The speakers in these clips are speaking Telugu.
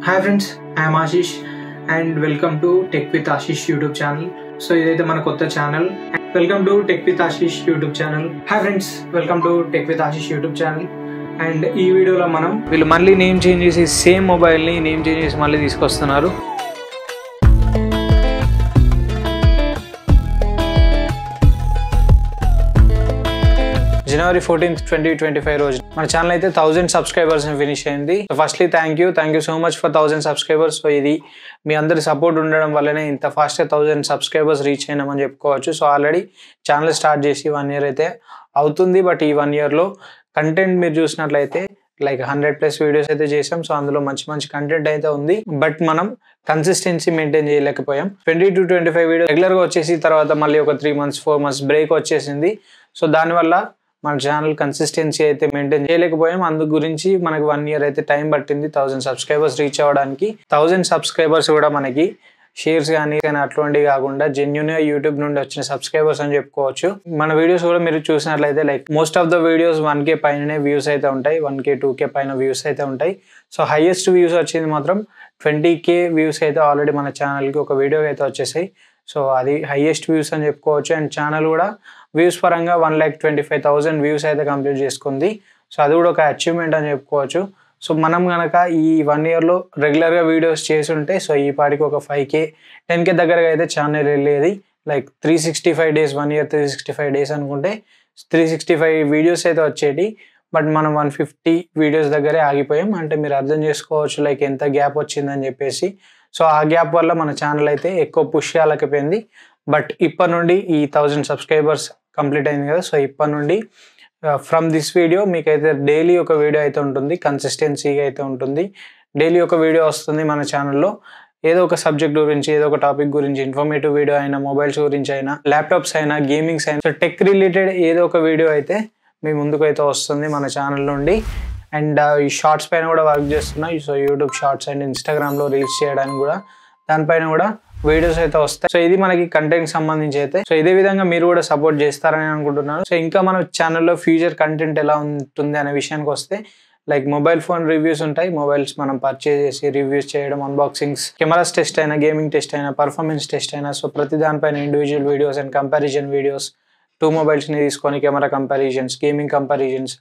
Hi friends, I am Ashish and welcome to Tech with Ashish YouTube channel. So idaithe mana kotta channel. Welcome to Tech with Ashish YouTube channel. Hi friends, welcome to Tech with Ashish YouTube channel. And ee video lo manam వీళ్ళు మళ్ళీ నేమ్ చేంజ్ చేసి సేమ్ మొబైల్ ని నేమ్ చేంజ్ చేసి మళ్ళీ తీసుకొస్తున్నారు. January 14th, 2025 రోజు మన ఛానల్ అయితే 1000 సబ్స్క్రైబర్స్ ని ఫినిష్ అయింది. So firstly thank you so much for 1000 subscribers. So ఇది మీ అందరి సపోర్ట్ ఉండడం వల్లనే ఇంత ఫాస్ట్ గా 1000 సబ్స్క్రైబర్స్ రీచ్ అయినామని చెప్పుకోవచ్చు. సో ఆల్రెడీ ఛానల్ స్టార్ట్ చేసి 1 year అయితే అవుతుంది. బట్ ఈ 1 year లో కంటెంట్ మీరు చూసినట్లయితే లైక్ 100+ వీడియోస్ అయితే చేసాం. సో అందులో మంచి కంటెంట్ అయితే ఉంది. బట్ మనం కన్సిస్టెన్సీ మెయింటైన్ చేయలేకపోయాం. 20 to 25 వీడియో రెగ్యులర్ గా వచ్చేసి తర్వాత మళ్ళీ ఒక 3 months 4 months బ్రేక్ వచ్చేసింది. సో దానివల్ల మన ఛానల్ కన్సిస్టెన్సీ అయితే మెయింటైన్ చేయలేకపోయాం. అందు గురించి మనకు 1 year అయితే టైం పట్టింది 1000 సబ్స్క్రైబర్స్ రీచ్ అవ్వడానికి. 1000 సబ్స్క్రైబర్స్ కూడా మనకి షేర్స్ కానీ అటువంటివి కాకుండా జెన్యూన్ గా యూట్యూబ్ నుండి వచ్చిన సబ్స్క్రైబర్స్ అని చెప్పుకోవచ్చు. మన వీడియోస్ కూడా మీరు చూసినట్లయితే like most of the videos 1K పైననే వ్యూస్ అయితే ఉంటాయి. 1K 2K పైన వ్యూస్ అయితే ఉంటాయి. సో హైయెస్ట్ వ్యూస్ వచ్చింది మాత్రం 20K వ్యూస్ అయితే ఆల్రెడీ మన ఛానల్కి ఒక వీడియో అయితే వచ్చేసాయి. సో అది హైయెస్ట్ వ్యూస్ అని చెప్పుకోవచ్చు. అండ్ ఛానల్ కూడా వ్యూస్ పరంగా 1,25,000 వ్యూస్ అయితే కంప్లీట్ చేసుకుంది. సో అది కూడా ఒక అచీవ్మెంట్ అని చెప్పుకోవచ్చు. సో మనం కనుక ఈ 1 year లో రెగ్యులర్గా వీడియోస్ చేసి ఉంటే సో ఈ పాటికి ఒక 5K 10K దగ్గరగా అయితే ఛానల్ వెళ్ళేది. లైక్ 365 days 1 year 365 days అనుకుంటే 365 వీడియోస్ అయితే వచ్చేటి. బట్ మనం 150 వీడియోస్ దగ్గరే ఆగిపోయాం. అంటే మీరు అర్థం చేసుకోవచ్చు లైక్ ఎంత గ్యాప్ వచ్చిందని చెప్పేసి. సో ఆ గ్యాప్ వల్ల మన ఛానల్ అయితే ఎక్కువ పుష్ చేయలేకపోయింది. బట్ ఇప్పటి నుండి ఈ 1000 సబ్స్క్రైబర్స్ కంప్లీట్ అయింది కదా. సో ఇప్పటి నుండి ఫ్రమ్ దిస్ వీడియో మీకైతే డైలీ ఒక వీడియో అయితే ఉంటుంది. కన్సిస్టెన్సీగా అయితే ఉంటుంది. డైలీ ఒక వీడియో వస్తుంది మన ఛానల్లో. ఏదో ఒక సబ్జెక్ట్ గురించి ఏదో ఒక టాపిక్ గురించి ఇన్ఫర్మేటివ్ వీడియో అయినా మొబైల్స్ గురించి అయినా ల్యాప్టాప్స్ అయినా గేమింగ్స్ అయినా సో టెక్ రిలేటెడ్ ఏదో ఒక వీడియో అయితే మీ ముందుకు అయితే వస్తుంది మన ఛానల్ నుండి. అండ్ ఈ షార్ట్స్ పైన కూడా వర్క్ చేస్తున్నాయి. సో యూట్యూబ్ షార్ట్స్ అండ్ ఇన్స్టాగ్రామ్లో రీల్స్ చేయడానికి కూడా దానిపైన కూడా వీడియోస్ అయితే వస్తాయి. సో ఇది మనకి కంటెంట్ సంబంధించి అయితే. సో ఇదే విధంగా మీరు కూడా సపోర్ట్ చేస్తారని అనుకుంటున్నాను. సో ఇంకా మన ఛానల్లో ఫ్యూచర్ కంటెంట్ ఎలా ఉంటుంది అనే విషయానికి వస్తే లైక్ మొబైల్ ఫోన్ రివ్యూస్ ఉంటాయి. మొబైల్స్ మనం పర్చేజ్ చేసి రివ్యూస్ చేయడం, అన్బాక్సింగ్స్, కెమెరాస్ టెస్ట్ అయినా, గేమింగ్ టెస్ట్ అయినా, పర్ఫార్మెన్స్ టెస్ట్ అయినా సో ప్రతి దానిపైన individual videos and comparison videos, 2 mobiles ని తీసుకొని camera comparisons, gaming comparisons,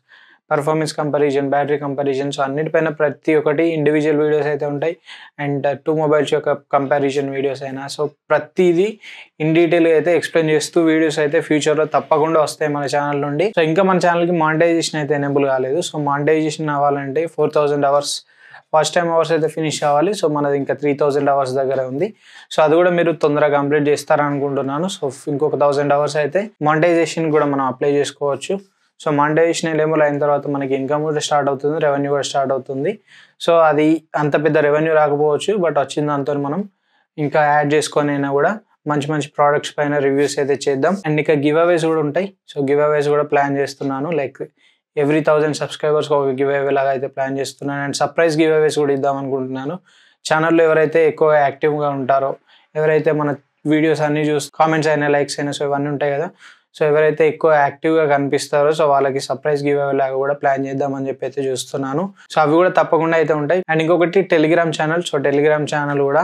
performance comparison, battery comparison so అన్నిటిపైన ప్రతి ఒక్కటి ఇండివిజువల్ వీడియోస్ అయితే ఉంటాయి. అండ్ 2 mobiles యొక్క కంపారిజన్ వీడియోస్ అయినా సో ప్రతిదీ ఇన్ డీటెయిల్గా అయితే ఎక్స్ప్లెయిన్ చేస్తూ వీడియోస్ అయితే ఫ్యూచర్లో తప్పకుండా వస్తాయి మన ఛానల్ నుండి. సో ఇంకా మన ఛానల్కి మానిటైజేషన్ అయితే ఎనేబుల్ కాలేదు. సో మానిటైజేషన్ అవ్వాలంటే 4000 hours ఫస్ట్ టైం అవర్స్ అయితే ఫినిష్ అవ్వాలి. సో మనది ఇంకా 3000 hours దగ్గర ఉంది. సో అది కూడా మీరు తొందరగా కంప్లీట్ చేస్తారనుకుంటున్నాను. సో ఇంకొక 1000 hours అయితే మానిటైజేషన్ కూడా మనం అప్లై చేసుకోవచ్చు. సో మానిటైజేషన్ ఎనేబుల్ అయిన తర్వాత మనకి ఇన్కమ్ కూడా స్టార్ట్ అవుతుంది, రెవెన్యూ కూడా స్టార్ట్ అవుతుంది. సో అది అంత పెద్ద రెవెన్యూ రాకపోవచ్చు. బట్ వచ్చిన దాంతో మనం ఇంకా యాడ్ చేసుకొని అయినా కూడా మంచి ప్రోడక్ట్స్ పైన రివ్యూస్ అయితే చేద్దాం. అండ్ ఇంకా గివ్ అవేస్ కూడా ఉంటాయి. సో గివ్ అవేస్ కూడా ప్లాన్ చేస్తున్నాను. లైక్ ఎవ్రీ 1000 సబ్స్క్రైబర్స్ ఒక గివ్ అవే లాగా అయితే ప్లాన్ చేస్తున్నాను. అండ్ సర్ప్రైజ్ గివ్ అవేస్ కూడా ఇద్దాం అనుకుంటున్నాను. ఛానల్లో ఎవరైతే ఎక్కువ యాక్టివ్గా ఉంటారో, ఎవరైతే మన వీడియోస్ అన్ని చూసి కామెంట్స్ అయినా లైక్స్ అయినా సో ఇవన్నీ ఉంటాయి కదా. సో ఎవరైతే ఎక్కువ యాక్టివ్గా కనిపిస్తారో సో వాళ్ళకి సర్ప్రైజ్ గివ్ అవే లాగా కూడా ప్లాన్ చేద్దామని చెప్పి అయితే చూస్తున్నాను. సో అవి కూడా తప్పకుండా అయితే ఉంటాయి. అండ్ ఇంకొకటి Telegram channel. So Telegram channel కూడా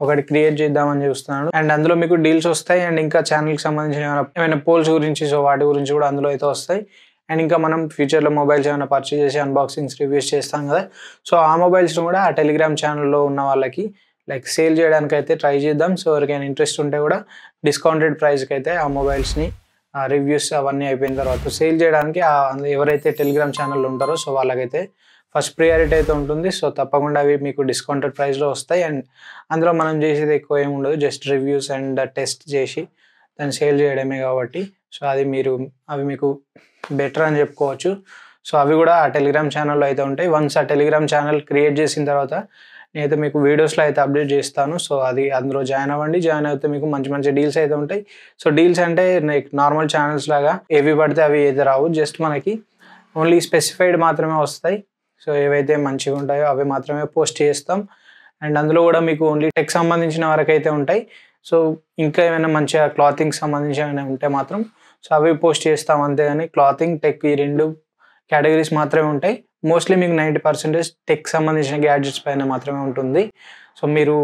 ఒకటి క్రియేట్ చేద్దామని చూస్తున్నాను. అండ్ అందులో మీకు డీల్స్ వస్తాయి. అండ్ ఇంకా ఛానల్కి సంబంధించిన ఏమైనా పోల్స్ గురించి సో వాటి గురించి కూడా అందులో అయితే వస్తాయి. అండ్ ఇంకా మనం ఫ్యూచర్లో మొబైల్స్ ఏమైనా పర్చేజ్ చేసి అన్బాక్సింగ్స్ రివ్యూస్ చేస్తాం కదా. సో ఆ మొబైల్స్ని కూడా ఆ టెలిగ్రామ్ ఛానల్లో ఉన్న వాళ్ళకి లైక్ సేల్ చేయడానికి అయితే ట్రై చేద్దాం. సో ఎవరికైనా ఇంట్రెస్ట్ ఉంటే కూడా డిస్కౌంటెడ్ ప్రైస్కి అయితే ఆ మొబైల్స్ని రివ్యూస్ అవన్నీ అయిపోయిన తర్వాత సేల్ చేయడానికి ఎవరైతే టెలిగ్రామ్ ఛానల్లో ఉంటారో సో వాళ్ళకైతే ఫస్ట్ ప్రియారిటీ అయితే ఉంటుంది. సో తప్పకుండా అవి మీకు డిస్కౌంటెడ్ ప్రైస్లో వస్తాయి. అండ్ అందులో మనం చేసేది ఎక్కువ ఏమి ఉండదు, జస్ట్ రివ్యూస్ అండ్ టెస్ట్ చేసి దాన్ని సేల్ చేయడమే కాబట్టి సో అవి మీకు బెటర్ అని చెప్పుకోవచ్చు. సో అవి కూడా ఆ టెలిగ్రామ్ ఛానల్లో అయితే ఉంటాయి. వన్స్ ఆ టెలిగ్రామ్ ఛానల్ క్రియేట్ చేసిన తర్వాత నేనైతే మీకు వీడియోస్లో అయితే అప్డేట్ చేస్తాను. సో అది అందులో జాయిన్ అవ్వండి. జాయిన్ అయితే మీకు మంచి డీల్స్ అయితే ఉంటాయి. సో డీల్స్ అంటే నార్మల్ ఛానల్స్ లాగా ఏవి పడితే అవి అయితే రావు. జస్ట్ మనకి ఓన్లీ స్పెసిఫైడ్ మాత్రమే వస్తాయి. సో ఏవైతే మంచిగా ఉంటాయో అవి మాత్రమే పోస్ట్ చేస్తాం. అండ్ అందులో కూడా మీకు ఓన్లీ టెక్ సంబంధించిన వరకు అయితే ఉంటాయి. సో ఇంకా ఏమైనా మంచిగా క్లాతింగ్ సంబంధించి ఏమైనా ఉంటే మాత్రం సో అవి పోస్ట్ చేస్తాం. అంతేగాని క్లాతింగ్, టెక్ ఈ 2 కేటగిరీస్ మాత్రమే ఉంటాయి. మోస్ట్లీ మీకు 90% టెక్ సంబంధించిన గ్యాడ్జెట్స్ పైన మాత్రమే ఉంటుంది. సో మీరు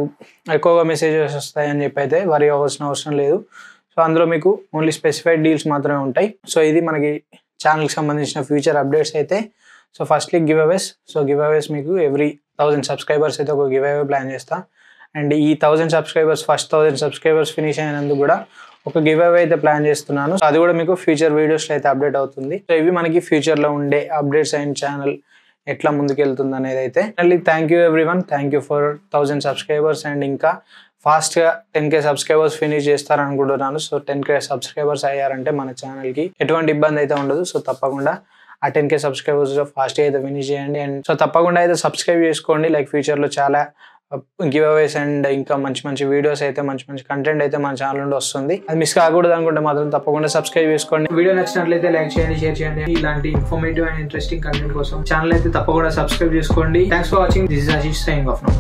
ఎక్కువగా మెసేజెస్ వస్తాయని చెప్పి అయితే వరీ అవ్వాల్సిన అవసరం లేదు. సో అందులో మీకు ఓన్లీ స్పెసిఫైడ్ డీల్స్ మాత్రమే ఉంటాయి. సో ఇది మనకి ఛానల్కి సంబంధించిన ఫ్యూచర్ అప్డేట్స్ అయితే. So firstly giveaways. So giveaways మీకు ఎవ్రీ 1000 సబ్స్క్రైబర్స్ అయితే ఒక గివ్ అవే ప్లాన్ చేస్తా. అండ్ ఈ 1000 సబ్స్క్రైబర్స్ ఫస్ట్ 1000 సబ్స్క్రైబర్స్ ఫినిష్ అయినందుకు కూడా ఒక గివ్ అవే అయితే ప్లాన్ చేస్తున్నాను. సో అది కూడా మీకు ఫ్యూచర్ వీడియోస్లో అయితే అప్డేట్ అవుతుంది. సో ఇవి మనకి ఫ్యూచర్లో ఉండే అప్డేట్స్ అండ్ ఛానల్ ఎట్లా ముందుకెళ్తుంది అనేది అయితే. మళ్ళీ thank you everyone, thank you for 1000 subscribers. And ఇంకా ఫాస్ట్గా 10K సబ్స్క్రైబర్స్ ఫినిష్ చేస్తారనుకుంటున్నాను. సో 10K సబ్స్క్రైబర్స్ అయ్యారంటే మన ఛానల్కి ఎటువంటి ఇబ్బంది అయితే ఉండదు. సో తప్పకుండా ఆ 10K సబ్స్క్రైబర్స్ ఫాస్ట్గా అయితే ఫినిష్ చేయండి. అండ్ సో తప్పకుండా అయితే సబ్స్క్రైబ్ చేసుకోండి. లైక్ ఫ్యూచర్లో చాలా గివ్ అవేస్ అండ్ ఇంకా మంచి మంచి వీడియోస్ అయితే మంచి మంచి కంటెంట్ అయితే మన ఛానల్ నుండి వస్తుంది. అది మిస్ కాకూడదు అనుకుంటే మాత్రం తప్పకుండా సబ్స్క్రైబ్ చేసుకోండి. వీడియో నచ్చినట్లయితే లైక్ చేయండి, షేర్ చేయండి. ఇలాంటి ఇన్ఫర్మేటివ్ అండ్ ఇంట్రెస్టింగ్ కంటెంట్ కోసం ఛానల్ అయితే తప్పకుండా సబ్స్క్రైబ్ చేసుకోండి. Thanks for watching. This is Ashish signing off now.